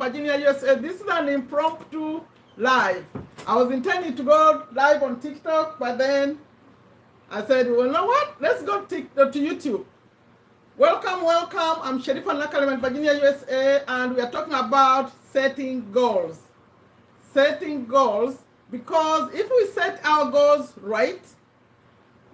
Virginia, USA. This is an impromptu live. I was intending to go live on TikTok, but then I said, well, you know what? Let's go to YouTube. Welcome, welcome. I'm Sherifa Nakalema, Virginia, USA, and we are talking about setting goals. Setting goals, because if we set our goals right,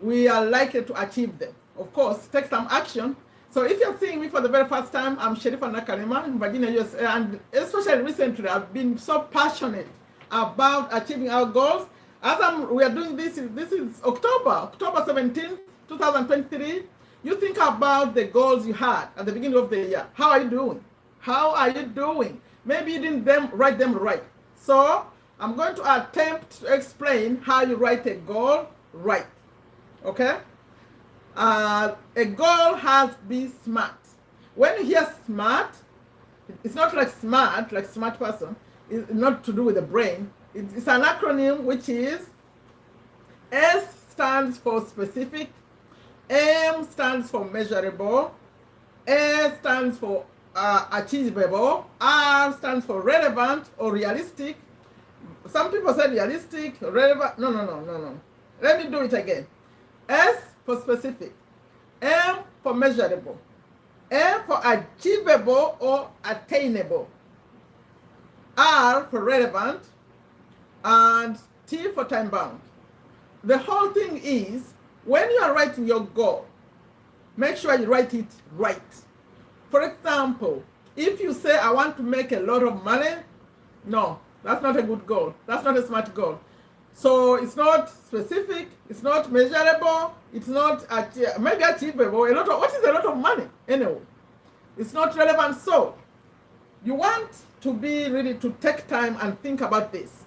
we are likely to achieve them. Of course, take some action. So if you're seeing me for the very first time, I'm Sherifa Nakalema in Virginia, USA, and especially recently, I've been so passionate about achieving our goals. As we are doing this is October 17th, 2023. You think about the goals you had at the beginning of the year. How are you doing? How are you doing? Maybe you didn't write them right. So I'm going to attempt to explain how you write a goal right. Okay? A goal has to be smart. When you hear smart, it's not like smart person. It's not to do with the brain. It's an acronym which is S stands for specific, M stands for measurable, A stands for achievable, R stands for relevant or realistic. Some people say realistic, relevant. No. Let me do it again. S for specific, M for measurable, A for achievable or attainable, R for relevant, and T for time bound. The whole thing is, when you are writing your goal, make sure you write it right. For example, if you say, I want to make a lot of money, no, that's not a good goal. That's not a smart goal. So it's not specific, it's not measurable, it's not maybe achievable. What is a lot of money anyway? It's not relevant. So you want to be ready to take time and think about this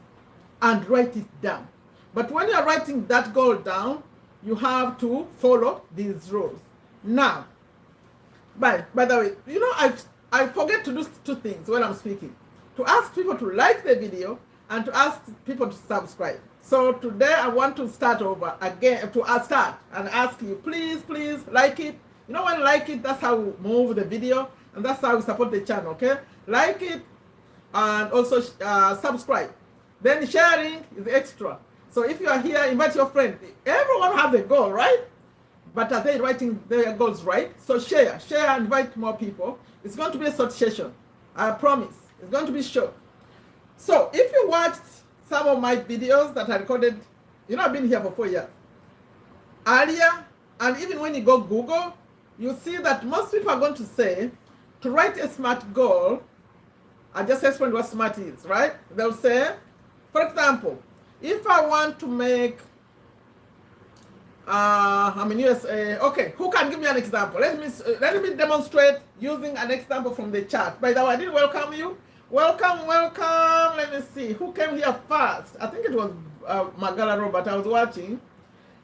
and write it down. But when you're writing that goal down, you have to follow these rules. Now, by the way, I forget to do two things when I'm speaking. To ask people to like the video and to ask people to subscribe. So today I want to start over again, start and ask you, please like it. You know, when you like it, that's how we move the video and that's how we support the channel, okay? Like it and also subscribe. Then sharing is extra. So if you are here, invite your friend. Everyone has a goal, right? But are they writing their goals right? So share and invite more people. It's going to be a short session. I promise. It's going to be short. So if you watched some of my videos that I recorded, I've been here for 4 years. Earlier, and even when you go Google, you see that most people are going to say, to write a SMART goal, I just explained what SMART is, right? They'll say, for example, if I want to make, I'm in USA, okay, who can give me an example? Let me demonstrate using an example from the chat. By the way, I didn't welcome you. Welcome. Let me see. Who came here first? I think it was Magala Robert. I was watching.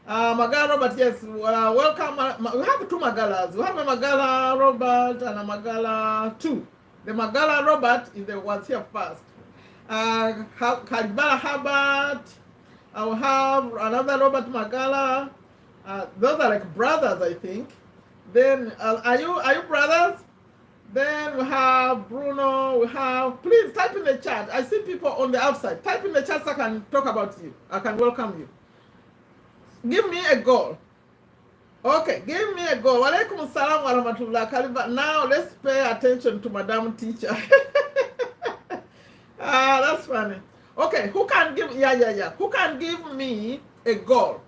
Magala Robert, yes. Welcome. We have two Magalas. We have a Magala Robert and a Magala 2. The Magala Robert is the ones here first. Kalibala Herbert. I will have another Robert Magala. Those are like brothers, I think. Then, are you brothers? Then we have Bruno, please type in the chat. I see people on the outside. Type in the chat so I can talk about you. I can welcome you. Give me a goal. Okay, give me a goal. Walaikum salam wa rahmatullah. Now let's pay attention to Madam Teacher. That's funny. Okay, who can give, Who can give me a goal?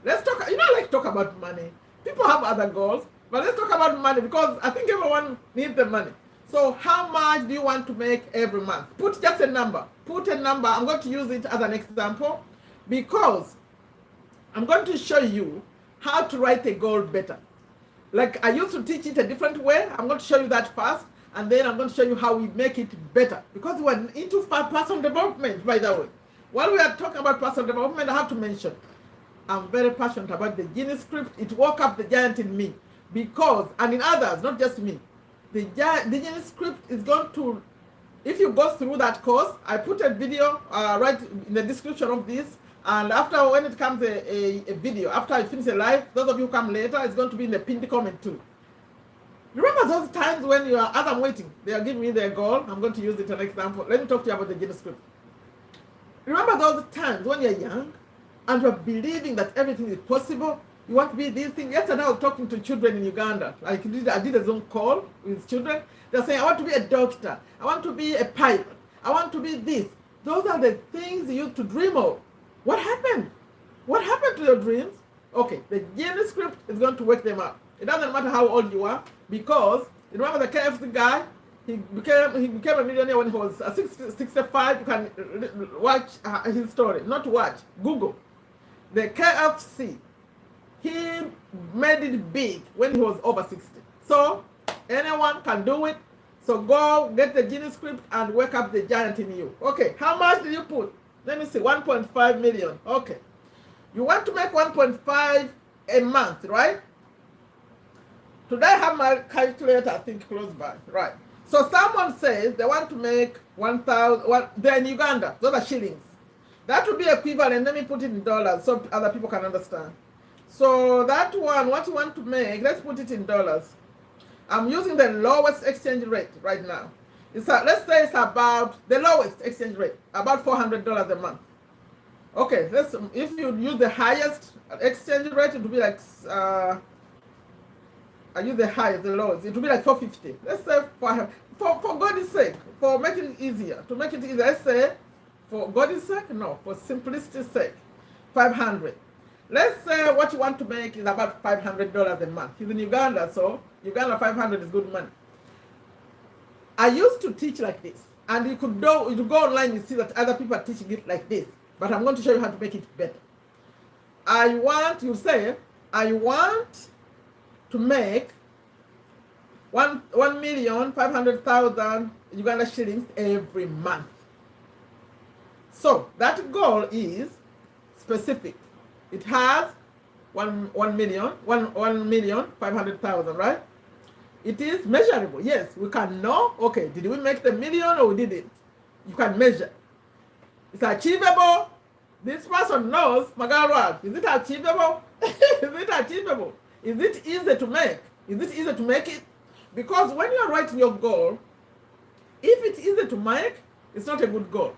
Let's talk, I like to talk about money. People have other goals. But let's talk about money because I think everyone needs the money. So how much do you want to make every month? Put just a number. Put a number. I'm going to use it as an example because I'm going to show you how to write a goal better. Like I used to teach it a different way. I'm going to show you that first. And then I'm going to show you how we make it better. Because we're into personal development, by the way. While we are talking about personal development, I have to mention, I'm very passionate about the genius script. It woke up the giant in me. Because, and in others, not just me, the genius script is going to, if you go through that course, I put a video right in the description of this, and after when it comes a video, after I finish a live, those of you who come later, it's going to be in the pinned comment too. Remember those times when you are, as I'm waiting, they are giving me their goal. I'm going to use it as an example. Let me talk to you about the Gene script. Remember those times when you're young and you're believing that everything is possible. You want to be these things. Yesterday I was talking to children in Uganda. I did a Zoom call with children. They're saying, I want to be a doctor. I want to be a pilot. I want to be this. Those are the things you used to dream of. What happened? What happened to your dreams? Okay, the Gene script is going to wake them up. It doesn't matter how old you are, because you remember the KFC guy? He became a millionaire when he was 65. You can watch his story. Not watch, Google. The KFC, he made it big when he was over 60. So anyone can do it. So go get the Gene script and wake up the giant in you. Okay, how much did you put? Let me see, 1.5 million. Okay. You want to make 1.5 a month, right? Today I have my calculator, I think, close by. Right. So someone says they want to make 1,000, they're in Uganda, those are shillings. That would be equivalent, let me put it in dollars so other people can understand. So that one, what you want to make, let's put it in dollars. I'm using the lowest exchange rate right now. Let's say it's about the lowest exchange rate, about $400 a month. Okay, if you use the highest exchange rate, it would be like, I use the highest, the lowest, it would be like 450. Let's say for God's sake, for making it easier, to make it easier, let's say, for God's sake, no, for simplicity's sake, 500. Let's say what you want to make is about $500 a month. He's in Uganda, so Uganda 500 is good money. I used to teach like this, and you go online, you see that other people are teaching it like this, but I'm going to show you how to make it better. I want to make 1,500,000 Uganda shillings every month. So that goal is specific. It has 1,500,000, right? It is measurable. Yes, we can know, okay, did we make the million or we didn't? You can measure. It's achievable. This person knows, Magalwal, is it achievable? Is it achievable? Is it easy to make? Is it easy to make it? Because when you're writing your goal, if it's easy to make, it's not a good goal.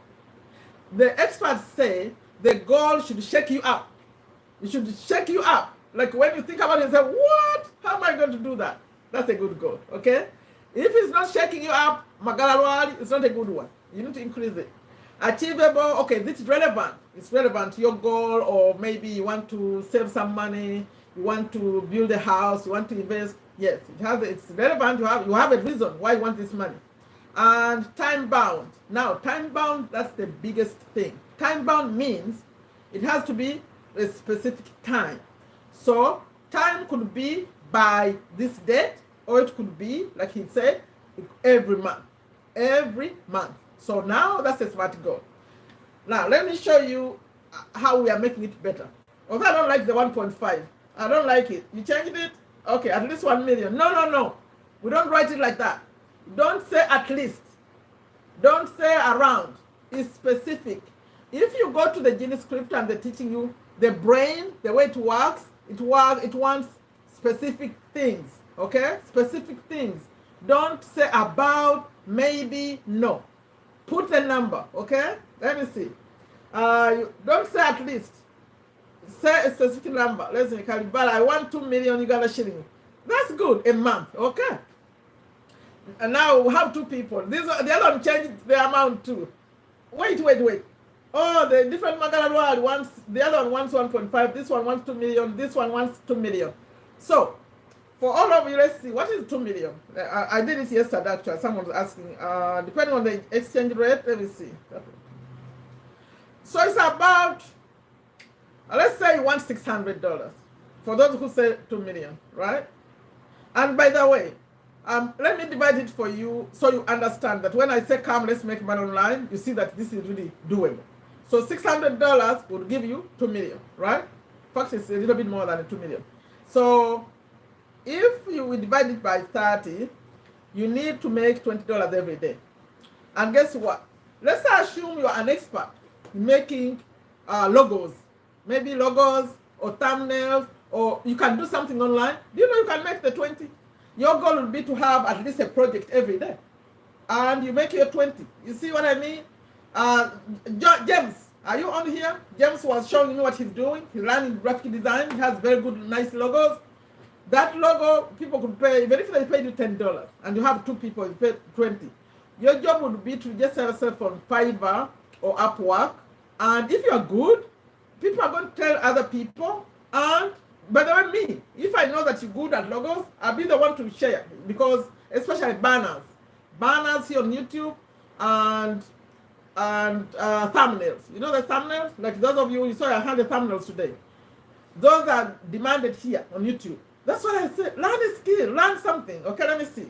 The experts say the goal should shake you up. It should shake you up. Like when you think about it, you say, what? How am I going to do that? That's a good goal, okay? If it's not shaking you up, Magalwal, it's not a good one. You need to increase it. Achievable, okay, this is relevant. It's relevant to your goal, or maybe you want to save some money, you want to build a house, you want to invest. Yes, it's relevant. You have a reason why you want this money. And time bound. Now, time bound, that's the biggest thing. Time bound means it has to be a specific time. So time could be by this date, or it could be, like he said, every month. Every month. So now that's a SMART goal. Now let me show you how we are making it better. Although I don't like the 1.5. I don't like it. You changed it? Okay, at least 1 million. No. We don't write it like that. Don't say at least. Don't say around. It's specific. If you go to the Gene script and they're teaching you the brain, the way it works, it wants specific things. Okay? Specific things. Don't say about, maybe, no. Put a number, okay? Let me see. Don't say at least. Say a specific number. Let's see, but I want 2 million Uganda shillings. That's good, a month, okay? And now we have two people. The other one changed the amount too. Wait. Oh, the different Magalwal wants, the other one wants 1.5, this one wants 2 million, this one wants 2 million. So, for all of you, let's see, what is 2 million? I did it yesterday, actually. Someone was asking, depending on the exchange rate, let me see. So it's about, let's say you want $600 for those who say 2 million, right? And by the way, let me divide it for you so you understand that when I say come, let's make money online, you see that this is really doable. So $600 would give you 2 million, right? In fact, it's a little bit more than 2 million. So if you divide it by 30, you need to make $20 every day. And guess what? Let's assume you're an expert in making logos. Maybe logos or thumbnails, or you can do something online. Do you know you can make the 20? Your goal would be to have at least a project every day. And you make your 20. You see what I mean? James, are you on here? James was showing me what he's doing. He's learning graphic design. He has very good, nice logos. That logo, people could pay, even if they paid you $10, and you have 2 people, you pay 20. Your job would be to just sell yourself on Fiverr or Upwork. And if you're good, people are going to tell other people. And by the way, me, if I know that you're good at logos, I'll be the one to share, because especially banners here on YouTube and thumbnails. You know the thumbnails? Like those of you saw I had the thumbnails today. Those are demanded here on YouTube. That's why I said, learn a skill, learn something. Okay, let me see.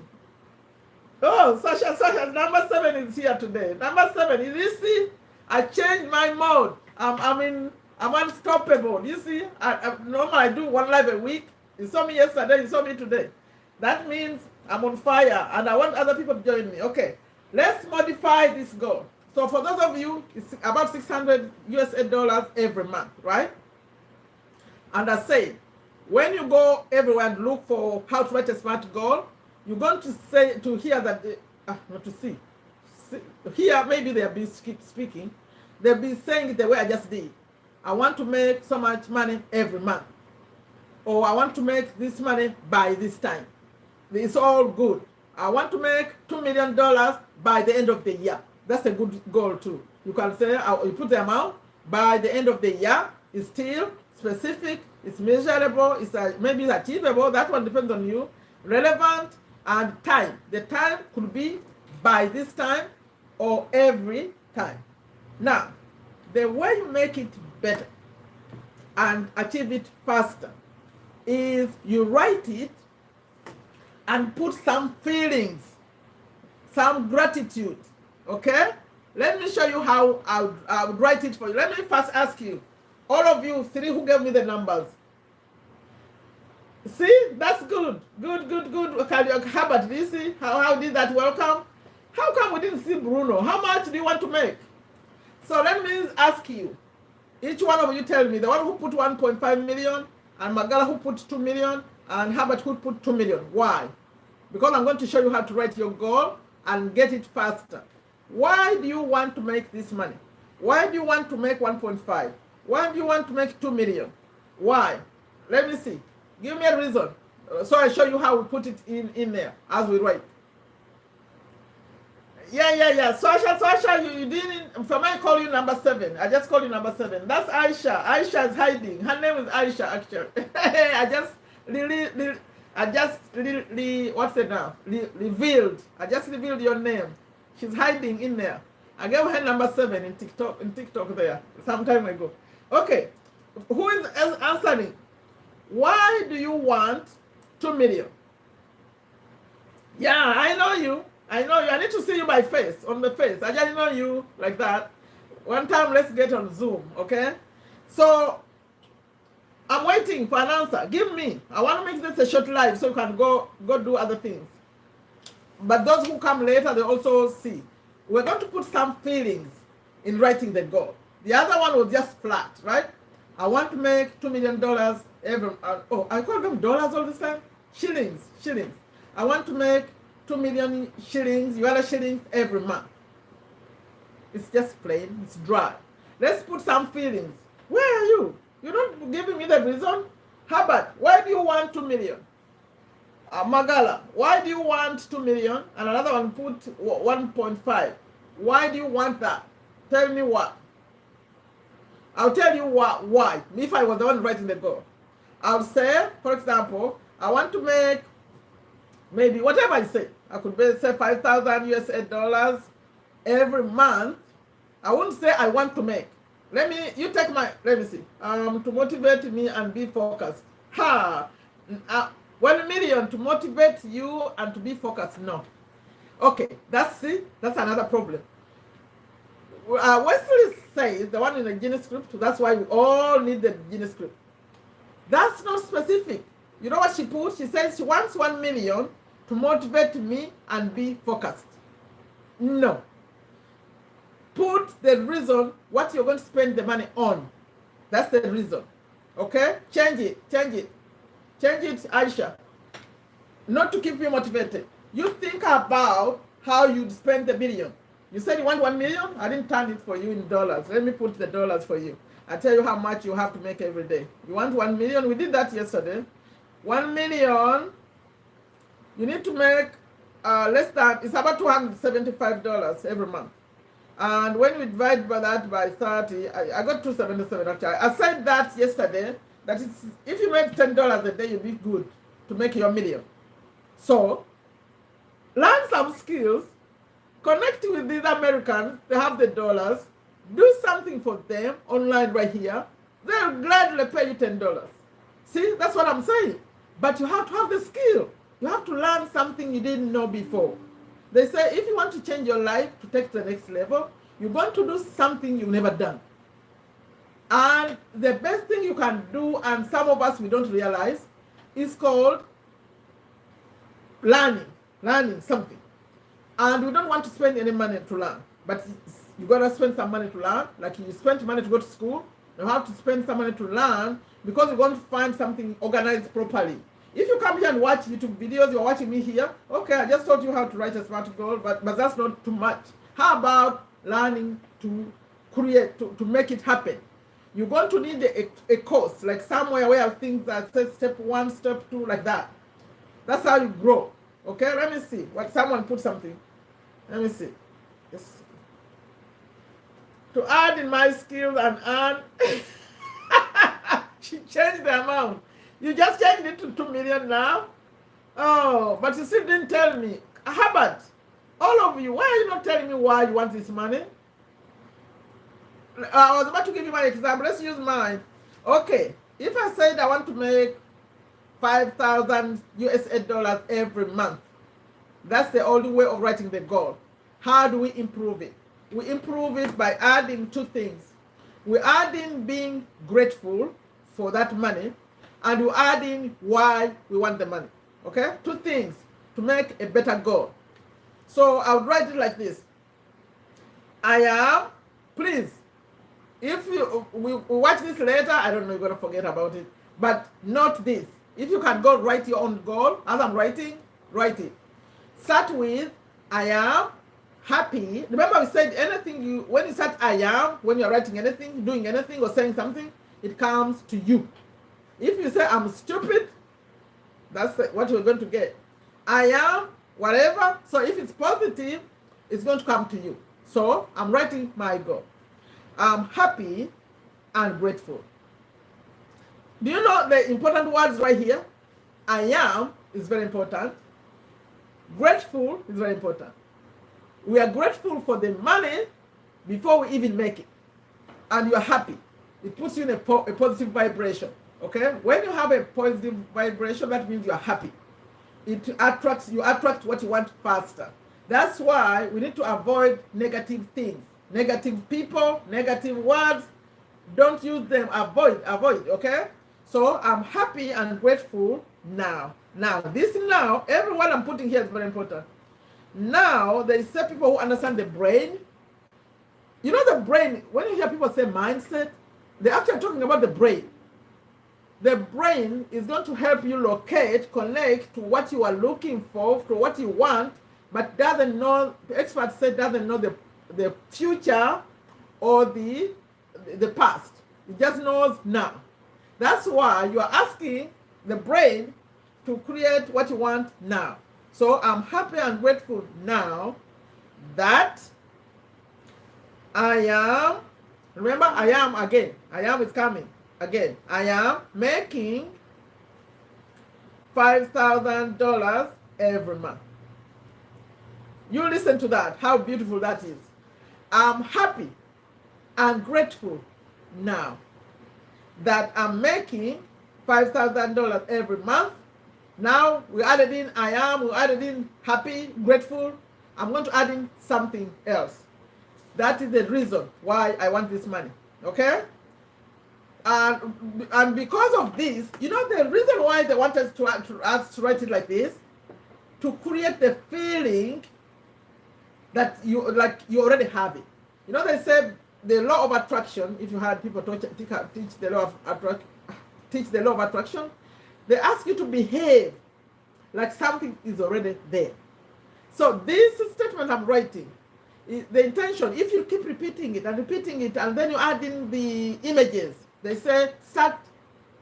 Oh, Sasha, number 7 is here today. Number 7, you see, I changed my mode. I'm unstoppable. You see, normally I do 1 live a week. You saw me yesterday, you saw me today. That means I'm on fire, and I want other people to join me. Okay, let's modify this goal. So for those of you, it's about $600 every month, right? And I say, when you go everywhere and look for how to write a SMART goal, you're going to hear that, not to see. Here, maybe they'll be speaking. They'll be saying it the way I just did. I want to make so much money every month. Or I want to make this money by this time. It's all good. I want to make $2 million by the end of the year. That's a good goal too. You can say, you put the amount by the end of the year. It's still specific, it's measurable, it's maybe it's achievable. That one depends on you. Relevant and time. The time could be by this time or every time. Now, the way you make it better and achieve it faster is you write it and put some feelings, some gratitude. Okay? Let me show you how I would write it for you. Let me first ask you, all of you 3 who gave me the numbers. See, that's good. Good. Herbert, do you see how did that welcome? How come we didn't see Bruno? How much do you want to make? So let me ask you, each one of you tell me, the one who put 1.5 million, and Magala who put 2 million, and Herbert who put 2 million. Why? Because I'm going to show you how to write your goal and get it faster. Why do you want to make this money? Why do you want to make 1.5? Why do you want to make 2 million? Why? Let me see. Give me a reason. So I show you how we put it in there as we write. Yeah. Sasha, you didn't, for me, I call you number 7. I just call you number 7. That's Aisha. Aisha is hiding. Her name is Aisha, actually. What's it now? Revealed. I just revealed your name. She's hiding in there. I gave her number 7 in TikTok there, some time ago. Okay. Who is answering? Why do you want 2 million? Yeah, I know you. I need to see you by face, on the face. I just know you like that. One time, let's get on Zoom, okay? So, I'm waiting for an answer. Give me. I want to make this a short live so you can go do other things. But those who come later, they also see. We're going to put some feelings in writing the goal. The other one was just flat, right? I want to make $2 million every, I call them dollars all this time? Shillings. I want to make 2 million shillings, US shillings every month. It's just plain, it's dry. Let's put some feelings. Where are you? You're not giving me the reason. Herbert, why do you want 2 million? Magala, why do you want 2 million? And another one put 1.5. Why do you want that? Tell me what. I'll tell you why. If I was the one writing the goal. I'll say, for example, I want to make maybe whatever I say. I could say 5,000 US every month. I won't say I want to make. Let me see. To motivate me and be focused. 1 million to motivate you and to be focused. No. Okay, that's another problem. Wesley says, the one in the Genius script, that's why we all need the Genius script. That's not specific. You know what she put? She says she wants 1 million to motivate me and be focused. No. Put the reason what you're going to spend the money on. That's the reason. Okay? Change it, Aisha. not to keep you motivated. You think about how you'd spend the million. You said you want 1 million? I didn't turn it for you in dollars. Let me put the dollars for you. I tell you how much you have to make every day. You want 1 million? We did that yesterday. 1 million, you need to make less than, it's about $275 every month. And when we divide by that by 30, I got 277 actually. I said that yesterday, that it's, if you make $10 a day, you'll be good to make your million. So, learn some skills, connect with these Americans, they have the dollars, do something for them online right here. They'll gladly pay you $10. See, that's what I'm saying. But you have to have the skill. You have to learn something you didn't know before. They say if you want to change your life to take to the next level, you're going to do something you've never done. And the best thing you can do, and some of us we don't realize, is called learning something. And we don't want to spend any money to learn. But you gotta spend some money to learn. Like you spend money to go to school, you have to spend some money to learn because you're going to find something organized properly. If you come here and watch YouTube videos, you're watching me here, okay, I just taught you how to write a SMART goal, but that's not too much. How about learning to create, to make it happen? You're going to need a course, like somewhere where things that says step 1, step 2, like that. That's how you grow. Okay, let me see. What someone put something. Let me see. Yes. To add in my skills and earn. She changed the amount. You just changed it to 2 million now? Oh, but you still didn't tell me. Herbert, all of you, why are you not telling me why you want this money? I was about to give you my example. Let's use mine. Okay, if I said I want to make 5,000 USA dollars every month, that's the only way of writing the goal. How do we improve it? We improve it by adding 2 things. We're adding being grateful for that money, and we're adding why we want the money. Okay? 2 things to make a better goal. So I would write it like this. I am, please, if you we watch this later, I don't know, you're going to forget about it, but not this. If you can go write your own goal, as I'm writing, write it. Start with, I am happy. Remember we said anything when you start I am, when you're writing anything, doing anything or saying something, it comes to you. If you say I'm stupid, that's what you're going to get. I am whatever. So if it's positive, it's going to come to you. So I'm writing my goal. I'm happy and grateful. Do you know the important words right here? I am is very important. Grateful is very important. We are grateful for the money before we even make it. And you're happy. It puts you in a positive vibration. Okay? When you have a positive vibration, that means you're happy. You attract what you want faster. That's why we need to avoid negative things. Negative people, negative words. Don't use them. Avoid, okay? So I'm happy and grateful now. Now, every word I'm putting here is very important. Now, there is some people who understand the brain. You know the brain, when you hear people say mindset, they're actually talking about the brain. The brain is going to help you locate, connect to what you are looking for, to what you want, but doesn't know, the expert said doesn't know the future or the past. It just knows now. That's why you are asking the brain to create what you want now. So I'm happy and grateful now that I am, remember I am again. I am is coming again. I am making $5,000 every month. You listen to that, how beautiful that is. I'm happy and grateful now that I'm making $5,000 every month. Now we added in I am, we added in happy, grateful. I'm going to add in something else. That is the reason why I want this money. Okay? And because of this, you know the reason why they want us to write it like this, to create the feeling that you already have it. You know they say the law of attraction. If you had people teach the law of attraction, they ask you to behave like something is already there. So this statement I'm writing, the intention, if you keep repeating it, and then you add in the images, they say start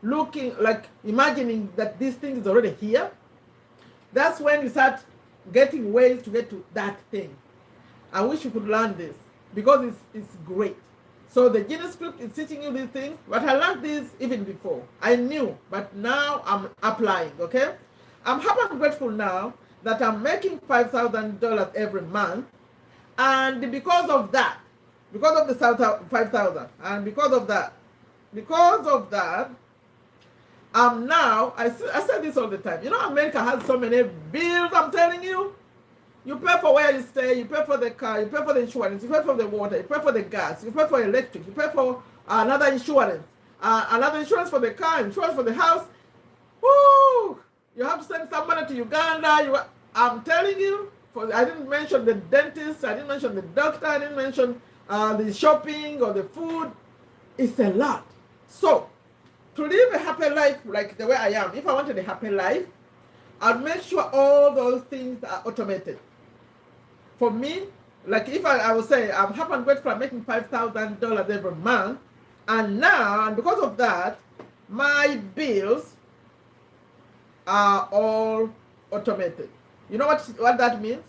looking, like imagining that this thing is already here. That's when you start getting ways to get to that thing. I wish you could learn this because it's great. So the Genius script is teaching you these things, but I learned this even before. I knew, but now I'm applying, okay? I'm happy and grateful now that I'm making $5,000 every month. And because of that, because of the 5,000, and because of that, now, I say this all the time. You know, America has so many bills, I'm telling you. You pay for where you stay, you pay for the car, you pay for the insurance, you pay for the water, you pay for the gas, you pay for electric, you pay for another insurance for the car, insurance for the house. Woo! You have to send somebody to Uganda. I'm telling you, I didn't mention the dentist, I didn't mention the doctor, I didn't mention the shopping or the food. It's a lot. So, to live a happy life like the way I am, if I wanted a happy life, I'd make sure all those things are automated. For me, like if I would say, I'm happy and grateful I'm making $5,000 every month, and now, and because of that, my bills are all automated. You know what that means?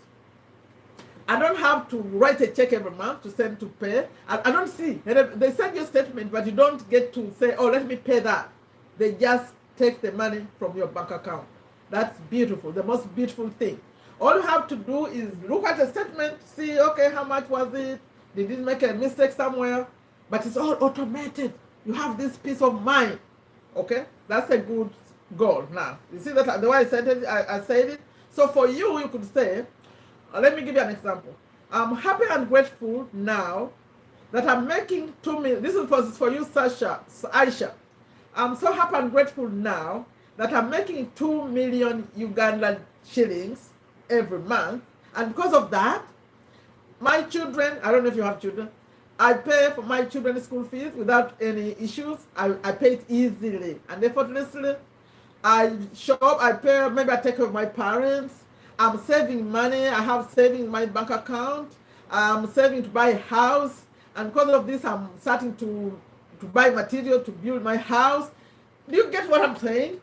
I don't have to write a check every month to send to pay. I don't see. They send you a statement, but you don't get to say, oh, let me pay that. They just take the money from your bank account. That's beautiful, the most beautiful thing. All you have to do is look at the statement, see, okay, how much was it? Did it make a mistake somewhere? But it's all automated. You have this peace of mind. Okay? That's a good goal now. You see that the way I said it? So for you, you could say, let me give you an example. I'm happy and grateful now that I'm making 2 million. This is for you, Aisha. I'm so happy and grateful now that I'm making 2 million Ugandan shillings every month. And because of that, my children, I don't know if you have children, I pay for my children's school fees without any issues. I pay it easily and effortlessly. I shop, I pay, maybe I take care of my parents. I'm saving money. I have savings in my bank account. I'm saving to buy a house. And because of this, I'm starting to buy material to build my house. Do you get what I'm saying?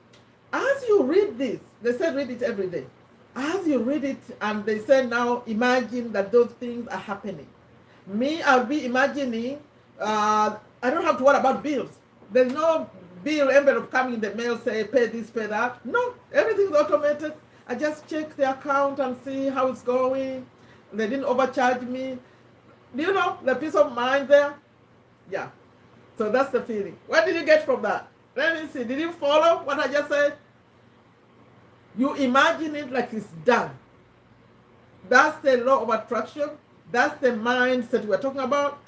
As you read this, they say read it every day. As you read it, and they say now imagine that those things are happening. Me, I'll be imagining, I don't have to worry about bills. There's no bill envelope coming in the mail, say pay this, pay that. No, everything's automated. I just check the account and see how it's going. They didn't overcharge me. Do you know the peace of mind there? Yeah. So that's the feeling. What did you get from that? Let me see. Did you follow what I just said? You imagine it like it's done. That's the law of attraction. That's the mindset we're talking about.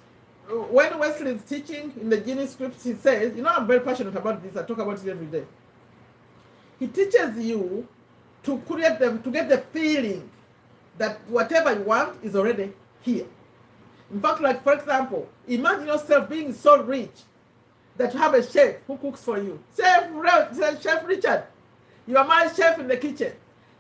When Wesley is teaching in the Genius scripts, he says, you know, I'm very passionate about this. I talk about it every day. He teaches you to create them, to get the feeling that whatever you want is already here. In fact, like for example, imagine yourself being so rich that you have a chef who cooks for you. Chef Richard, you are my chef in the kitchen.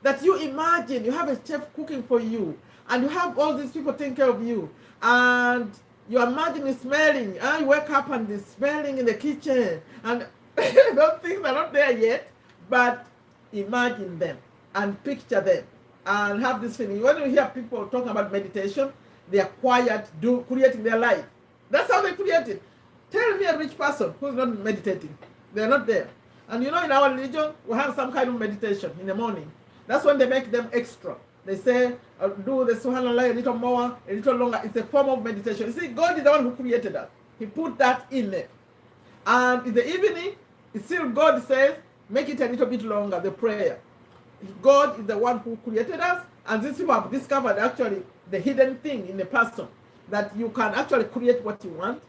That you imagine you have a chef cooking for you, and you have all these people taking care of you, and you imagine smelling, and you wake up and it's smelling in the kitchen, and those things are not there yet, but imagine them and picture them and have this feeling. When you hear people talking about meditation, they are quiet, creating their life. That's how they create it. Tell me a rich person who's not meditating. They're not there. And you know, in our religion, we have some kind of meditation in the morning. That's when they make them extra. They say, do the subhanallah a little more, a little longer. It's a form of meditation. You see, God is the one who created us. He put that in there. And in the evening, it's still God says, make it a little bit longer, the prayer. God is the one who created us. And these people have discovered actually the hidden thing in a person, that you can actually create what you want.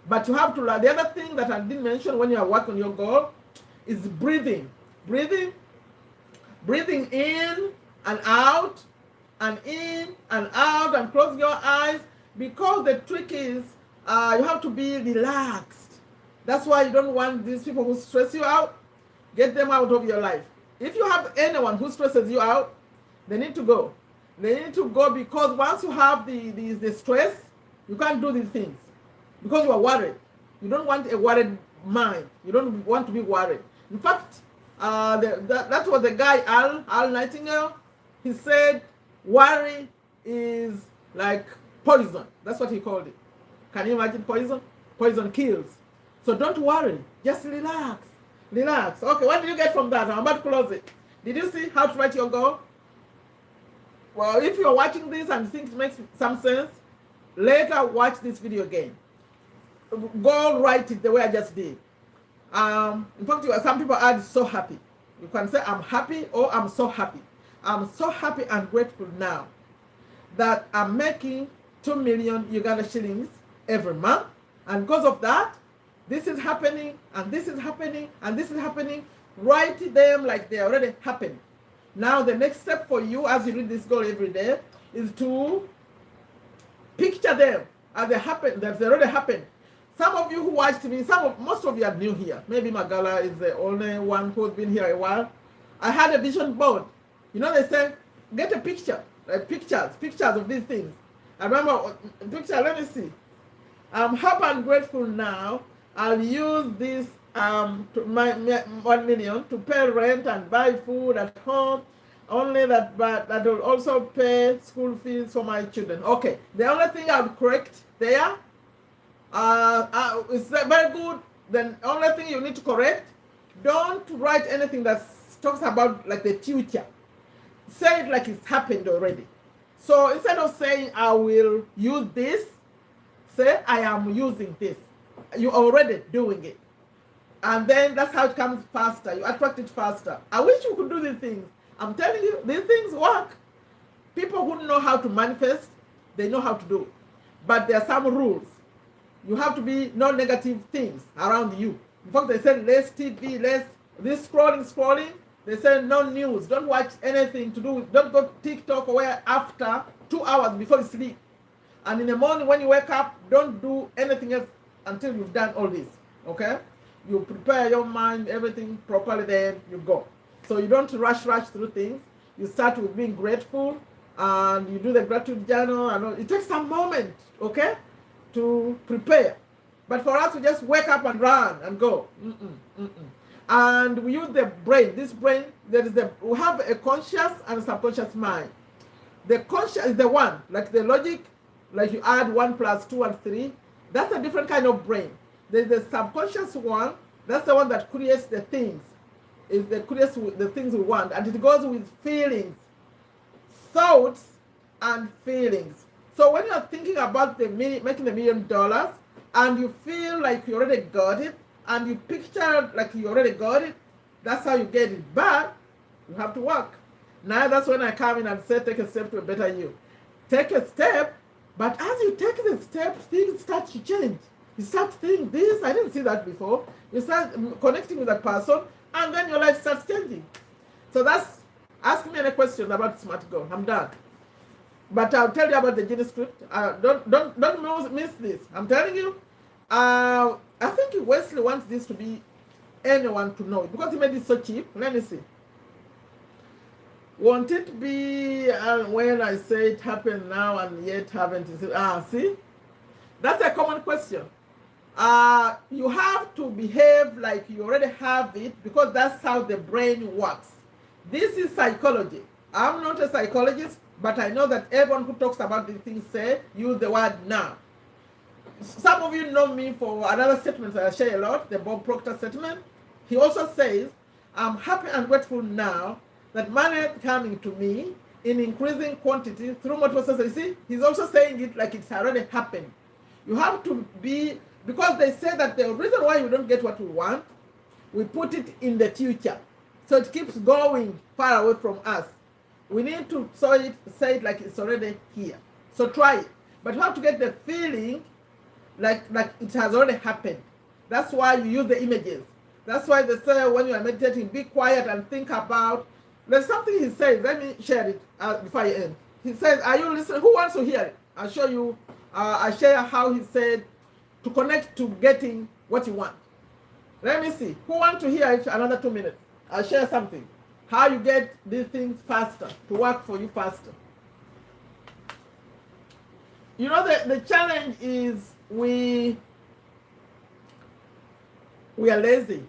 But you have to learn. The other thing that I didn't mention when you are working on your goal is breathing. Breathing in and out, and in and out, and close your eyes, because the trick is you have to be relaxed. That's why you don't want these people who stress you out. Get them out of your life. If you have anyone who stresses you out, they need to go. They need to go, because once you have the stress, you can't do these things because you are worried. You don't want a worried mind. You don't want to be worried. In fact, that was the guy, Al Nightingale. He said worry is like poison. That's what he called it. Can you imagine poison? Poison kills. So don't worry. Just relax. Relax. Okay, what did you get from that? I'm about to close it. Did you see how to write your goal? Well, if you're watching this and think it makes some sense, later watch this video again. Go write it the way I just did. In fact, some people are so happy. You can say, I'm happy, or I'm so happy. I'm so happy and grateful now that I'm making 2 million Uganda shillings every month. And because of that, this is happening, and this is happening, and this is happening. Write them like they already happened. Now, the next step for you as you read this goal every day is to picture them as they happen, that they already happened. Some of you who watched me, most of you are new here. Maybe Magala is the only one who's been here a while. I had a vision board. You know, they say, get a picture, like pictures of these things. I remember, picture, let me see. I'm happy and grateful now. I'll use this my 1 million to pay rent and buy food at home. Only that, but that will also pay school fees for my children. Okay, the only thing I would correct there, it's very good. Then only thing you need to correct, don't write anything that talks about like the future. Say it like it's happened already. So instead of saying I will use this, say I am using this. You're already doing it. And then that's how it comes faster. You attract it faster. I wish you could do these things. I'm telling you, these things work. People who know how to manifest, they know how to do it. But there are some rules. You have to be no negative things around you. In fact, they said less TV, less this scrolling. They said no news. Don't watch anything to do with, don't go TikTok or where after 2 hours before you sleep. And in the morning when you wake up, don't do anything else until you've done all this. Okay? You prepare your mind, everything properly, then you go. So you don't rush through things. You start with being grateful, and you do the gratitude journal, and it takes some moment, okay, to prepare. But for us, we just wake up and run and go. And we use the brain. This brain, we have a conscious and a subconscious mind. The conscious is the one, like the logic, like you add 1 + 2 and 3. That's a different kind of brain. There's the subconscious one. That's the one that creates the things. It creates the things we want, and it goes with feelings, thoughts, and feelings. So when you're thinking about making $1 million, and you feel like you already got it, and you picture like you already got it, that's how you get it. But you have to work. Now that's when I come in and say, take a step to a better you. Take a step, but as you take the step, things start to change. You start thinking, this, I didn't see that before. You start connecting with that person, and then your life starts changing. So that's, ask me any question about SMART goal. I'm done. But I'll tell you about the genius script. Don't miss this. I'm telling you. I think Wesley wants this to be anyone to know because he made it so cheap. Let me see. Won't it be when I say it happened now and yet haven't? See? That's a common question. You have to behave like you already have it because that's how the brain works. This is psychology. I'm not a psychologist, but I know that everyone who talks about these things use the word now. Some of you know me for another statement that I share a lot, the Bob Proctor statement. He also says, I'm happy and grateful now that money is coming to me in increasing quantity through multiple sources. You see, he's also saying it like it's already happened. You have to be, because they say that the reason why you don't get what we want, we put it in the future. So it keeps going far away from us. We need to say it like it's already here. So try it. But you have to get the feeling like it has already happened. That's why you use the images. That's why they say when you are meditating, be quiet and think about. There's something he says. Let me share it before I end. He says, are you listening? Who wants to hear it? I'll show you. I share how he said to connect to getting what you want. Let me see. Who wants to hear it? Another 2 minutes. I'll share something. how you get these things faster, to work for you faster. You know, the challenge is we are lazy.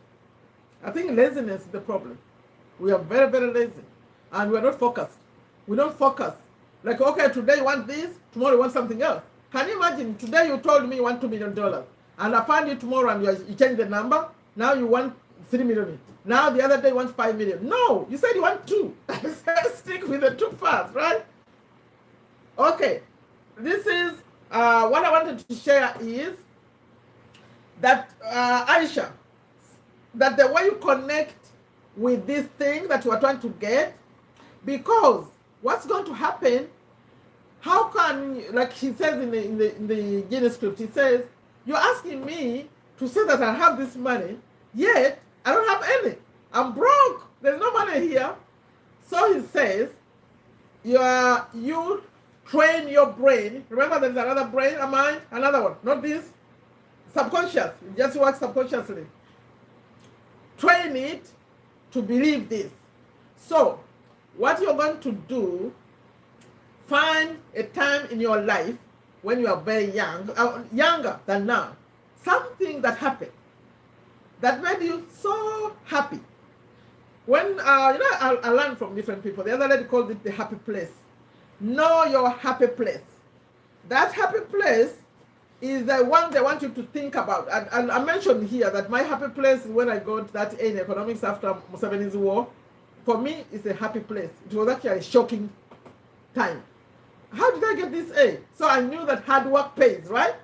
I think laziness is the problem. We are very, very lazy. And we're not focused. We don't focus. Like, okay, today you want this, tomorrow you want something else. Can you imagine, today you told me you want $2 million, and I find you tomorrow and you change the number, now you want 3 million. Now the other day you want 5 million. No, you said you want 2. Stick with the 2 first, right? Okay, this is what I wanted to share is that Aisha, that the way you connect with this thing that you are trying to get, because what's going to happen, how can, like he says in the Genius script, he says, you're asking me to say that I have this money, yet I don't have any. I'm broke. There's no money here. So he says, you train your brain. Remember, there's another brain, a mind, another one. Not this. Subconscious. It just works subconsciously. Train it to believe this. So, what you're going to do, find a time in your life when you are very young, younger than now, something that happened that made you so happy. When, I learned from different people. The other lady called it the happy place. Know your happy place. That happy place is the one they want you to think about. And I mentioned here that my happy place is when I got that A in economics after Museveni's war. For me, it's a happy place. It was actually a shocking time. How did I get this A? So I knew that hard work pays, right?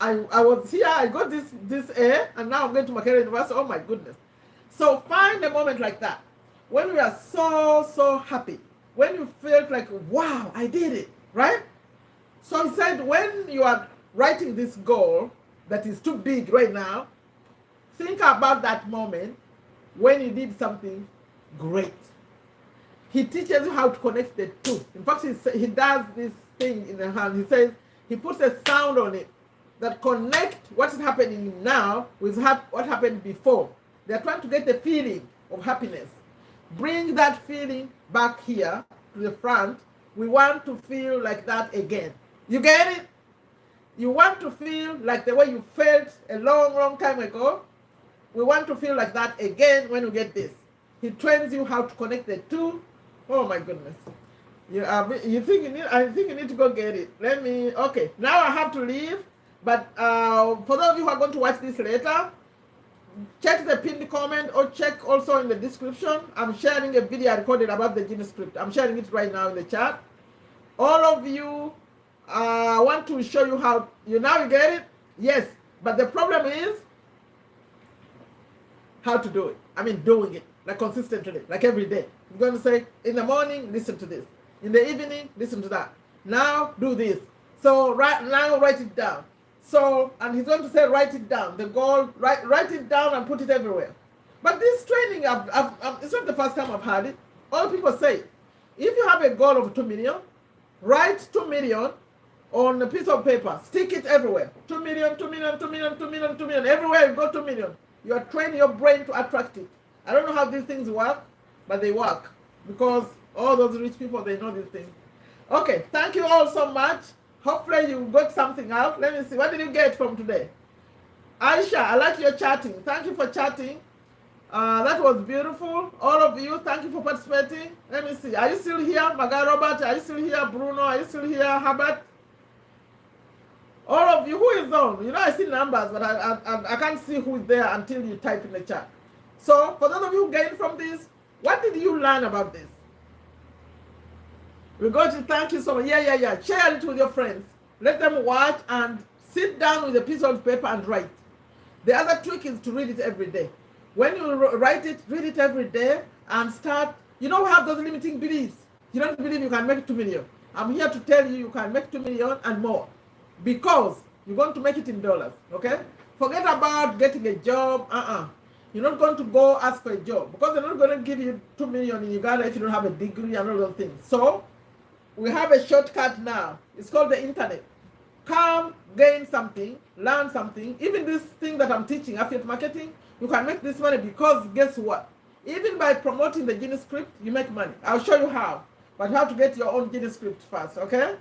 I was here, I got this A, and now I'm going to Makerere University. Oh my goodness. So find a moment like that, when we are so happy, when you felt like, wow, I did it, right? So he said, when you are writing this goal that is too big right now, think about that moment when you did something great. He teaches you how to connect the two. In fact, he does this thing in the hand. He says, he puts a sound on it that connect what is happening now with what happened before. They're trying to get the feeling of happiness. Bring that feeling back here to the front. We want to feel like that again. You get it? You want to feel like the way you felt a long time ago. We want to feel like that again when you get this. He trains you how to connect the two. Oh my goodness. I think you need to go get it. Okay, now I have to leave. But for those of you who are going to watch this later, check the pinned comment or check also in the description. I'm sharing a video I recorded about the Genius script. I'm sharing it right now in the chat. All of you, I want to show you how, now you get it? Yes, but the problem is how to do it. I mean, doing it, like consistently, like every day. You're going to say, in the morning, listen to this. In the evening, listen to that. Now, do this. So now, write it down. So, and he's going to say, write it down. The goal, write it down and put it everywhere. But this training, it's not the first time I've had it. All people say, if you have a goal of 2 million, write 2 million on a piece of paper. Stick it everywhere. 2 million, 2 million, 2 million, 2 million, 2 million. Everywhere you go, 2 million. You are training your brain to attract it. I don't know how these things work, but they work. Because all those rich people, they know these things. Okay, thank you all so much. Hopefully you got something out. Let me see. What did you get from today? Aisha, I like your chatting. Thank you for chatting. That was beautiful. All of you, thank you for participating. Let me see. Are you still here? Maga Robert, are you still here? Bruno, are you still here? Herbert? All of you, who is on? I see numbers, but I can't see who is there until you type in the chat. So, for those of you who gained from this, what did you learn about this? We're going to thank you so much. Yeah. Share it with your friends. Let them watch and sit down with a piece of paper and write. The other trick is to read it every day. When you write it, read it every day and start. We have those limiting beliefs. You don't believe you can make 2 million. I'm here to tell you can make 2 million and more, because you're going to make it in dollars, okay? Forget about getting a job. You're not going to go ask for a job, because they're not going to give you 2 million in Uganda if you don't have a degree and all those things. So we have a shortcut now. It's called the internet. Come, gain something, learn something. Even this thing that I'm teaching, affiliate marketing, you can make this money, because guess what? Even by promoting the Genie script, you make money. I'll show you how. But you have to get your own Genie script first, okay?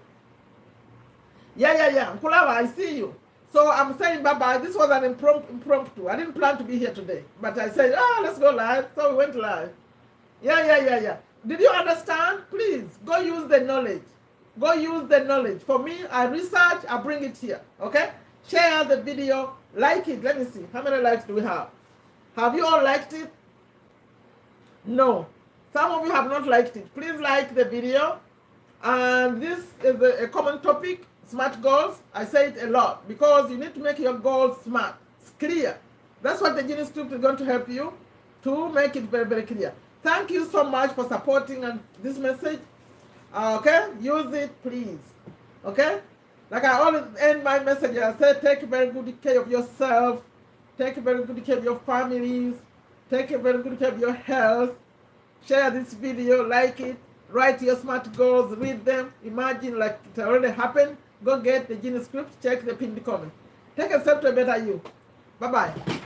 Yeah. Nkulawa, I see you. So I'm saying bye-bye. This was an impromptu. I didn't plan to be here today. But I said, let's go live. So we went live. Yeah. Did you understand? Please, go use the knowledge. Go use the knowledge. For me, I research, I bring it here, okay? Share the video, like it. Let me see. How many likes do we have? Have you all liked it? No. Some of you have not liked it. Please like the video. And this is a common topic, SMART goals. I say it a lot because you need to make your goals smart. It's clear. That's what the Genie script is going to help you to make it very, very clear. Thank you so much for supporting this message. Okay? Use it, please. Okay? Like I always end my message, I say take very good care of yourself. Take very good care of your families. Take very good care of your health. Share this video, like it. Write your SMART goals, read them. Imagine like it already happened. Go get the Genie script, check the pinned comment. Take a step to a better you. Bye-bye.